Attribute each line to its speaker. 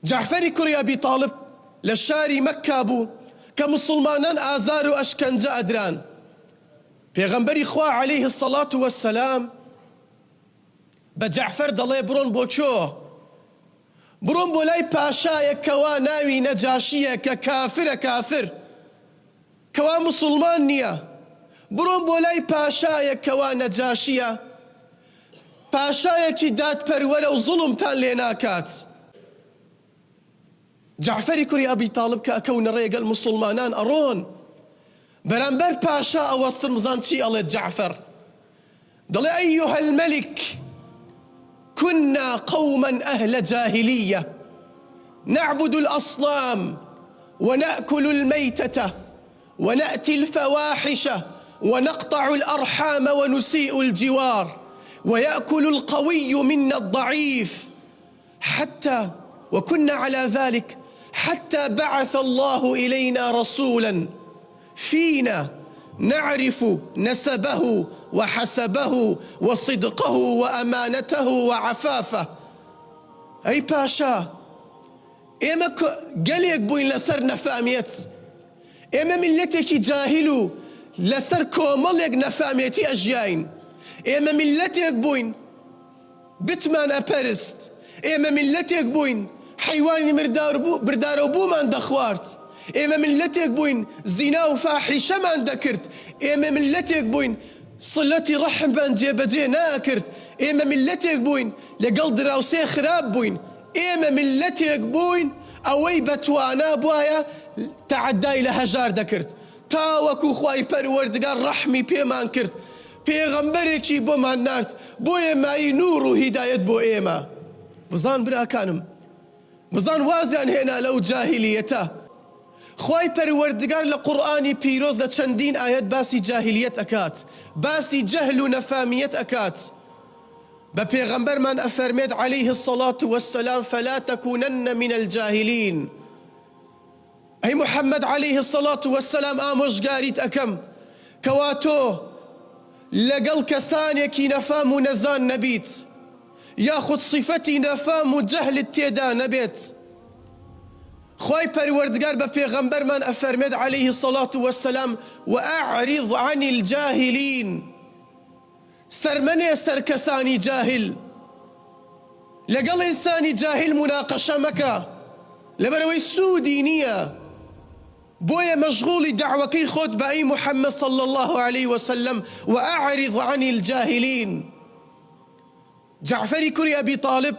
Speaker 1: جعفەری کوڕی ئەبی تاڵب لە شاری مەککا بوو کە مسلمانان ئازار و ئەشکەنجە ئەدران. پێغەمبەری خوا عەلەیهی السەڵات وەسسەلام بە جەعفەر دەڵێ بڕۆن بۆ کۆ؟ بڕۆن بۆ لای پاشایەک کەوا ناوی نەجاشیە کە کافرە، کافر کەوا مسلمان نییە. بڕۆن بۆ لای پاشایەک کەوا نەجاشیە، پاشایەکی دادپەروەرە و زوڵمتان لێ ناکات. جعفەری کوڕی ئەبی تاڵب کە ئەکەونە ڕێگەل مسلمانان ئەڕۆن بەرامبەر پاشا ئەوەستن بزان چی ئەڵێت جعفەر؟ دەڵێ ئەیها المەلیک كنا قوما أهل جاهلية نعبد الأصنام ونأكل الميتة ونأتي الفواحش ونقطع الأرحام ونسيء الجوار ويأكل القوي منا الضعيف حتى وكنا على ذلك حتى بعث الله إلينا رسولا فينا نعرف نسبه وحسبه وصدقه وأمانته وعفافه. أي باشا إما قليك بوين لسر نفاميت، إما ملتك جاهلو لسر كومالك نفاميتي أجيين، إما ملتك بوين بتمان أبرست، إما ملتك بوين حيواني بردار بو من دخوارت، إما ملتك بوين زنا وفاحشة من ذكرت، إما ملتك بوين صلتي رحم بان جيبجي ناكرت، إما ملتك بوين لقل دراوسي خراب بوين، إما ملتك بوين أوي بتوانا بوايا تعداي لهجار ذكرت تاوكو خواي پروردگار رحمي بيمان كرت پیغمبرێکی بۆمان نارد بۆ ئێمایی نور و هیدایەت بۆ ئێمە. بزان براکانم، بزان وازیان هێنا لەو جاهلیەتە. خوای پەروەردگار لە قورئانی پیرۆز لە چەندین ئاەت باسی جاهلیەت ئەکات، باسی جەهل و نەفامیەت ئەکات. بە پێغەمبەرمان ئەفەرمێت عەلەیهی السەڵات وەسسەلام فەلا تەکونەنە من الجاهلین. ئەی محەممەد عەلەیهی السەڵات وەسسەلام ئامۆژگاریت ئەکەم کەوا تۆ لەگەڵ کەسانێکی نەفام و نەزان نەبیت، یاخود صفەتی نەفام و جەهلت تێدا نەبێت. خوای پەروەردگار بە پێغەمبەرمان ئەفەرمێت عەلەیهی السەڵات وەسسەلام وەئەعرض عن الجاهلین، سەرمەنێ سەر کەسانی جاهل، لەگەڵ ئینسانی جاهل مناقەشە مەکە لەبەرەوەی سوودی نییە. بۆیە مەشغوڵی دعوەکەی خۆت بە ئەی محەممەد صلی الله عليه وسلم وأعرض عن الجاهلين. جعفەری کوڕی ئەبی تاڵب